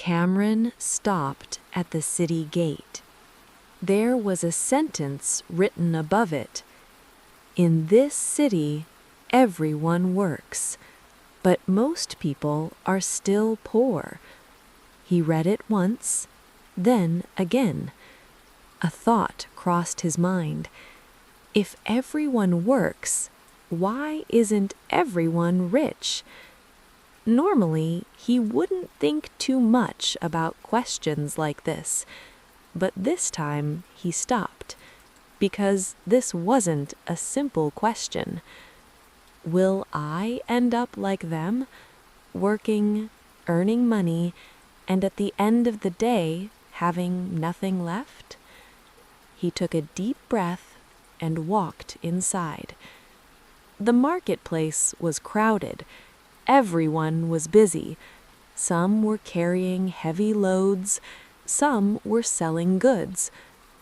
Kamron stopped at the city gate. There was a sentence written above it. In this city, everyone works, but most people are still poor. He read it once, then again. A thought crossed his mind. If everyone works, why isn't everyone rich? Normally, he wouldn't think too much about questions like this, but this time he stopped, because this wasn't a simple question. Will I end up like them, working, earning money, and at the end of the day, having nothing left? He took a deep breath and walked inside. The marketplace was crowded. Everyone was busy. Some were carrying heavy loads, some were selling goods,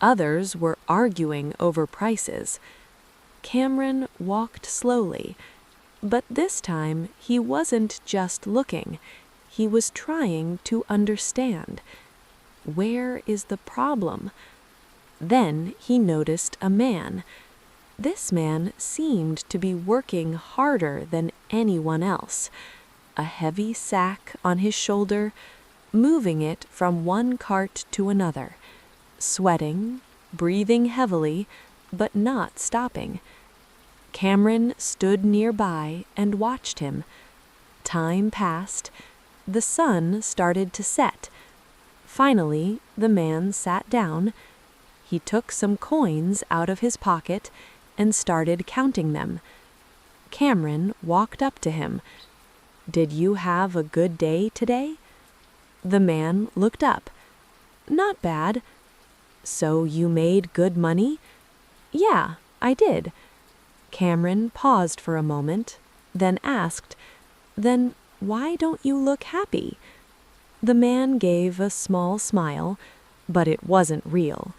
others were arguing over prices. Kamron walked slowly, but this time he wasn't just looking, he was trying to understand. Where is the problem? Then he noticed a man. This man seemed to be working harder than anyone else. A heavy sack on his shoulder, moving it from one cart to another, sweating, breathing heavily, but not stopping. Kamron stood nearby and watched him. Time passed. The sun started to set. Finally, the man sat down. He took some coins out of his pocket and started counting them. Kamron walked up to him. "Did you have a good day today?" The man looked up. "Not bad." "So you made good money?" "Yeah, I did." Kamron paused for a moment, then asked, "Then why don't you look happy?" The man gave a small smile, but it wasn't real.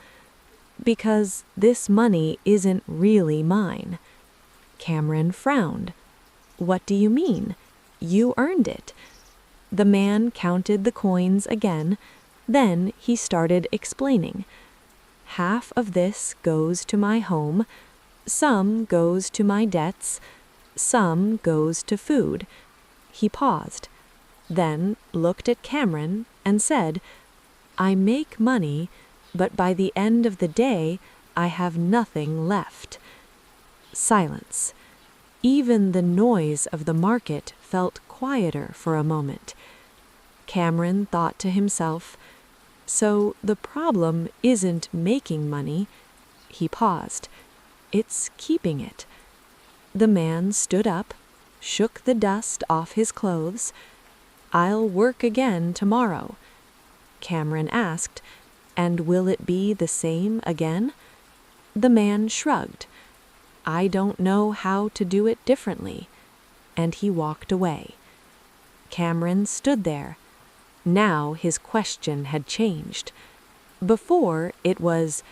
"Because this money isn't really mine." Kamron frowned. "What do you mean? You earned it." The man counted the coins again, then he started explaining. "Half of this goes to my home, some goes to my debts, some goes to food." He paused, then looked at Kamron and said, "I make money, but by the end of the day, I have nothing left." Silence. Even the noise of the market felt quieter for a moment. Kamron thought to himself, "So the problem isn't making money." He paused. "It's keeping it." The man stood up, shook the dust off his clothes. "I'll work again tomorrow." Kamron asked, "And will it be the same again?" The man shrugged. "I don't know how to do it differently." And he walked away. Kamron stood there. Now his question had changed. Before it was,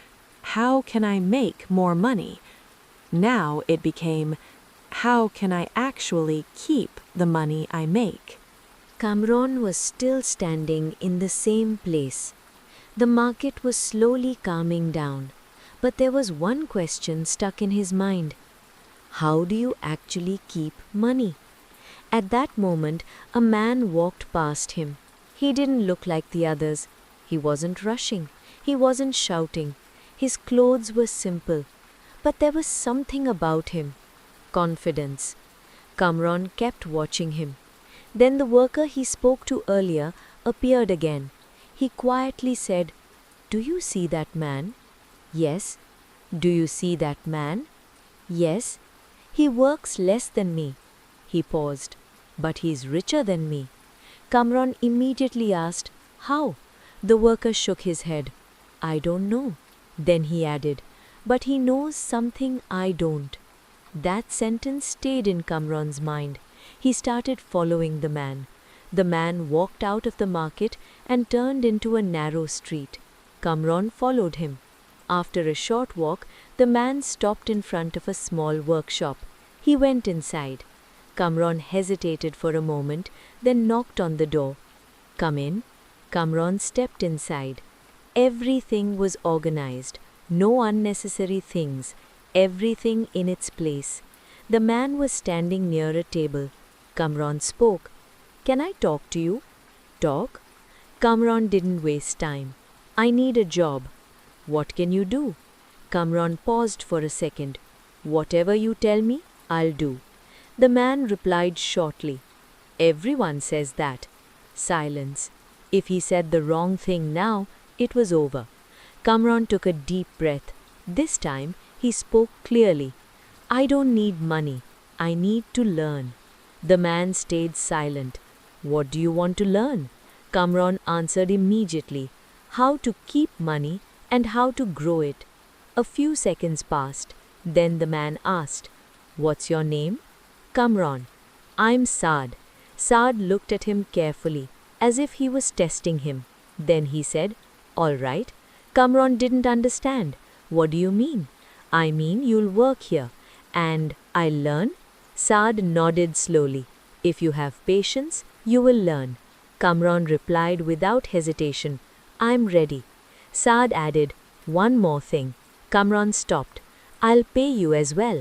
"How can I make more money?" Now it became, "How can I actually keep the money I make?" Kamron was still standing in the same place. The market was slowly calming down, but there was one question stuck in his mind. How do you actually keep money? At that moment, a man walked past him. He didn't look like the others. He wasn't rushing. He wasn't shouting. His clothes were simple. But there was something about him. Confidence. Kamron kept watching him. Then the worker he spoke to earlier appeared again. He quietly said, "Do you see that man?" "Yes." "Do you see that man?" "Yes." "He works less than me." He paused. "But he's richer than me." Kamron immediately asked, "How?" The worker shook his head. "I don't know." Then he added, "But he knows something I don't." That sentence stayed in Kamron's mind. He started following the man. The man walked out of the market and turned into a narrow street. Kamron followed him. After a short walk, the man stopped in front of a small workshop. He went inside. Kamron hesitated for a moment, then knocked on the door. "Come in." Kamron stepped inside. Everything was organized, no unnecessary things, everything in its place. The man was standing near a table. Kamron spoke. "Can I talk to you?" "Talk?" Kamron didn't waste time. "I need a job." "What can you do?" Kamron paused for a second. "Whatever you tell me, I'll do." The man replied shortly. "Everyone says that." Silence. If he said the wrong thing now, it was over. Kamron took a deep breath. This time, he spoke clearly. "I don't need money. I need to learn." The man stayed silent. "What do you want to learn?" Kamron answered immediately. "How to keep money and how to grow it." A few seconds passed. Then the man asked, "What's your name?" "Kamron." "I'm Saad." Saad looked at him carefully, as if he was testing him. Then he said, "All right." Kamron didn't understand. "What do you mean?" "I mean you'll work here." "And I'll learn?" Saad nodded slowly. "If you have patience, you will learn." Kamron replied without hesitation, "I'm ready." Saad added, "One more thing." Kamron stopped. "I'll pay you as well."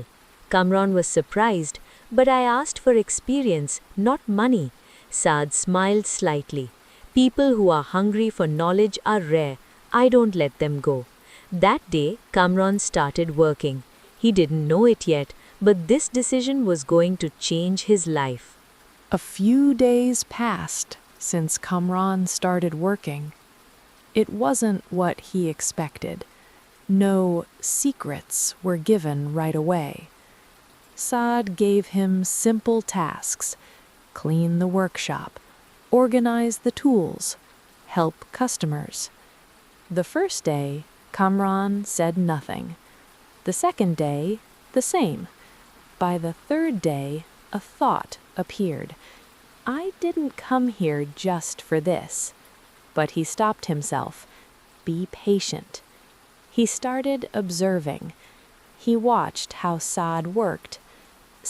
Kamron was surprised, "But I asked for experience, not money." Saad smiled slightly. "People who are hungry for knowledge are rare. I don't let them go." That day, Kamron started working. He didn't know it yet, but this decision was going to change his life. A few days passed since Kamron started working. It wasn't what he expected. No secrets were given right away. Saad gave him simple tasks: clean the workshop, organize the tools, help customers. The first day, Kamron said nothing. The second day, the same. By the third day, a thought appeared. "I didn't come here just for this." But he stopped himself. Be patient. He started observing. He watched how Saad worked.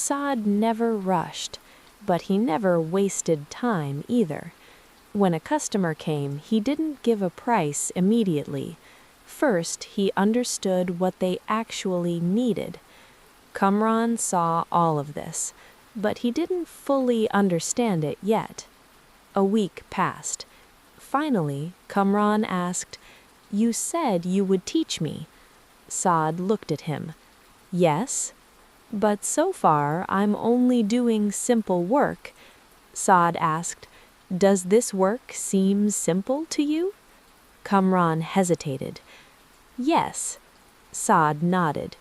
Saad never rushed, but he never wasted time either. When a customer came, he didn't give a price immediately. First, he understood what they actually needed. Kamron saw all of this, but he didn't fully understand it yet. A week passed. Finally, Kamron asked, "You said you would teach me." Saad looked at him. "Yes, but so far I'm only doing simple work." Saad asked, "Does this work seem simple to you?" Kamron hesitated. "Yes." Saad nodded.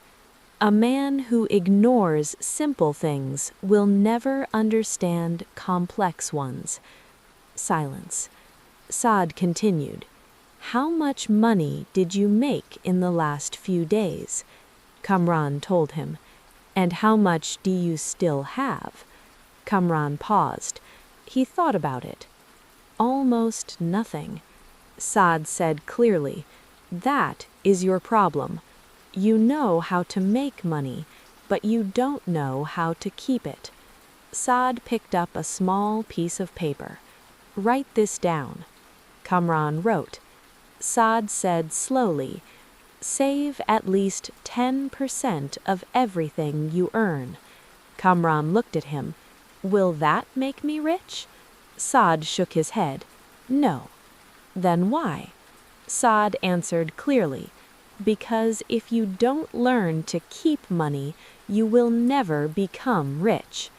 "A man who ignores simple things will never understand complex ones." Silence. Saad continued, "How much money did you make in the last few days?" Kamron told him. "And how much do you still have?" Kamron paused. He thought about it. "Almost nothing." Saad said clearly, "That is your problem. You know how to make money, but you don't know how to keep it." Saad picked up a small piece of paper. "Write this down." Kamron wrote. Saad said slowly, "Save at least 10% of everything you earn." Kamron looked at him. "Will that make me rich?" Saad shook his head. "No." "Then why?" Saad answered clearly, "Because if you don't learn to keep money, you will never become rich."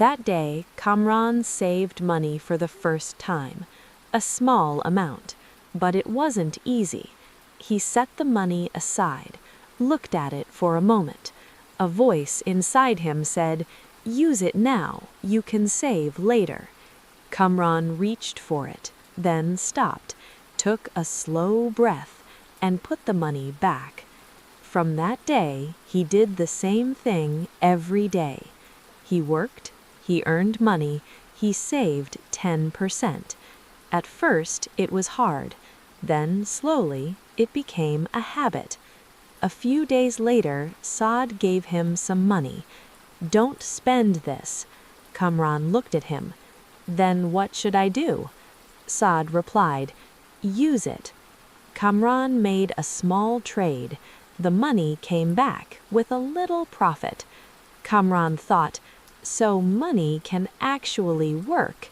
That day, Kamron saved money for the first time, a small amount, but it wasn't easy. He set the money aside, looked at it for a moment. A voice inside him said, "Use it now, you can save later." Kamron reached for it, then stopped, took a slow breath, and put the money back. From that day, he did the same thing every day. He worked, he earned money, he saved 10%. At first, it was hard. Then, slowly, it became a habit. A few days later, Saad gave him some money. "Don't spend this." Kamron looked at him. "Then what should I do?" Saad replied, "Use it." Kamron made a small trade. The money came back with a little profit. Kamron thought, "So money can actually work."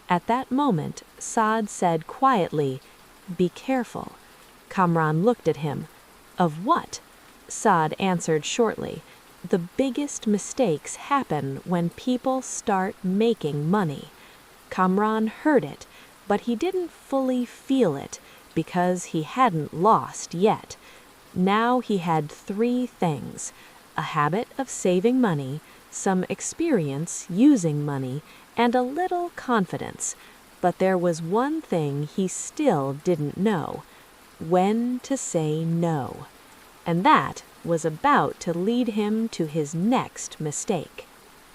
At that moment, Saad said quietly, "Be careful." Kamron looked at him. "Of what?" Saad answered shortly, "The biggest mistakes happen when people start making money." Kamron heard it, but he didn't fully feel it because he hadn't lost yet. Now he had 3 things: a habit of saving money, some experience using money, and a little confidence. But there was one thing he still didn't know: when to say no. And that was about to lead him to his next mistake.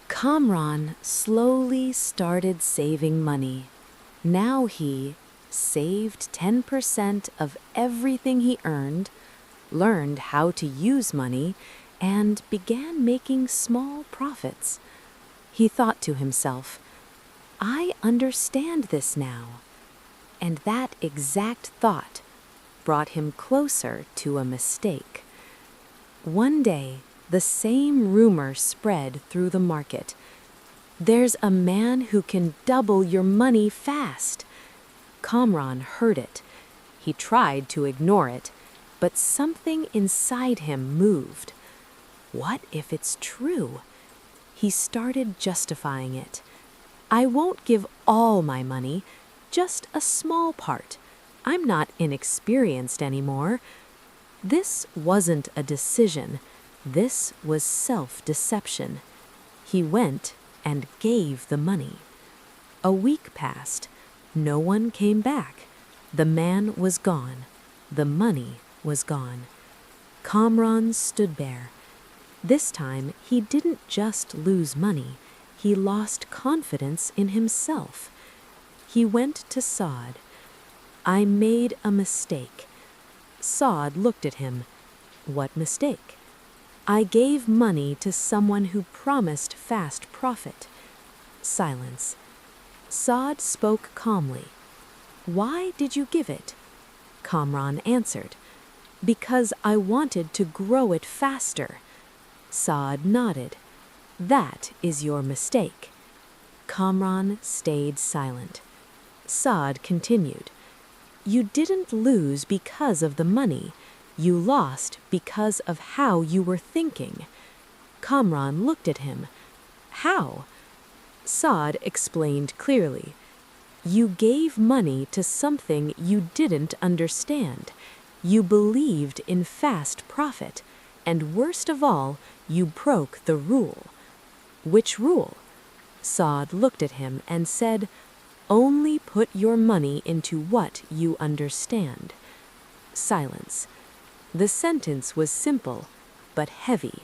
Kamron slowly started saving money. Now he saved 10% of everything he earned, learned how to use money, and began making small profits. He thought to himself, "I understand this now." And that exact thought brought him closer to a mistake. One day, the same rumor spread through the market. "There's a man who can double your money fast." Kamron heard it. He tried to ignore it, but something inside him moved. What if it's true? He started justifying it. "I won't give all my money, just a small part. I'm not inexperienced anymore." This wasn't a decision. This was self-deception. He went and gave the money. A week passed. No one came back. The man was gone. The money was gone. Kamron stood there. This time, he didn't just lose money. He lost confidence in himself. He went to Saad. "I made a mistake." Saad looked at him. "What mistake?" "I gave money to someone who promised fast profit." Silence. Saad spoke calmly. "Why did you give it?" Kamron answered, "Because I wanted to grow it faster." Saad nodded. "That is your mistake." Kamron stayed silent. Saad continued, "You didn't lose because of the money. You lost because of how you were thinking." Kamron looked at him. "How?" Saad explained clearly. "You gave money to something you didn't understand. You believed in fast profit, and worst of all, you broke the rule." "Which rule?" Saad looked at him and said, "Only put your money into what you understand." Silence. The sentence was simple, but heavy.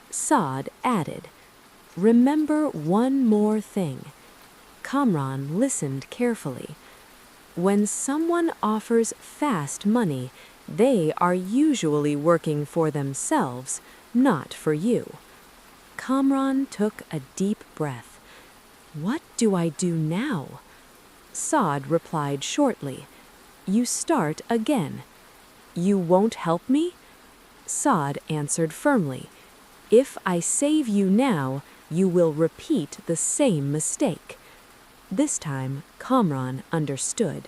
Saad added, "Remember one more thing." Kamron listened carefully. "When someone offers fast money, they are usually working for themselves, not for you." Kamron took a deep breath. "What do I do now?" Saad replied shortly, "You start again." "You won't help me?" Saad answered firmly, "If I save you now, you will repeat the same mistake." This time, Kamron understood.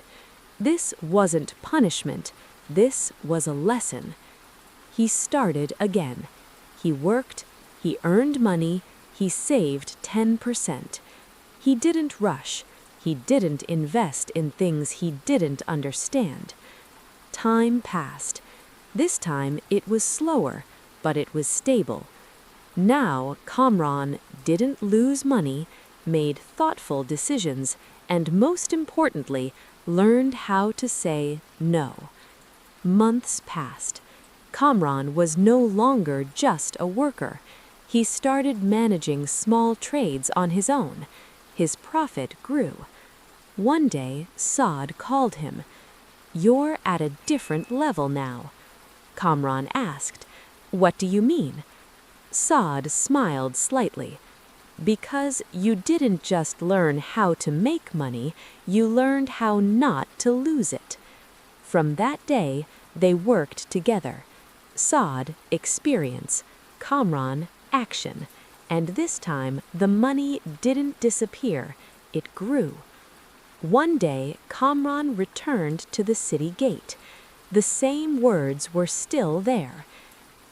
This wasn't punishment. This was a lesson. He started again. He worked, he earned money, he saved 10%. He didn't rush. He didn't invest in things he didn't understand. Time passed. This time it was slower, but it was stable. Now Kamron didn't lose money, made thoughtful decisions, and most importantly, learned how to say no. Months passed. Kamron was no longer just a worker. He started managing small trades on his own. His profit grew. One day, Saad called him. "You're at a different level now." Kamron asked, "What do you mean?" Saad smiled slightly. Because you didn't just learn how to make money, you learned how not to lose it. From that day, they worked together. Saad, experience; Kamron, action. And this time, the money didn't disappear, it grew. One day, Kamron returned to the city gate. The same words were still there.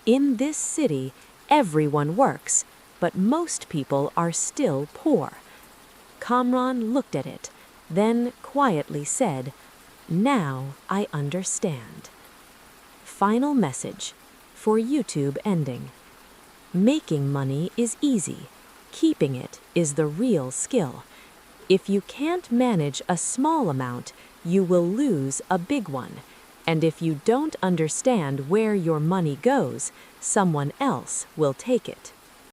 In this city, everyone works, but most people are still poor. Kamron looked at it, then quietly said, "Now I understand." Final message for YouTube ending. Making money is easy. Keeping it is the real skill. If you can't manage a small amount, you will lose a big one. And if you don't understand where your money goes, someone else will take it.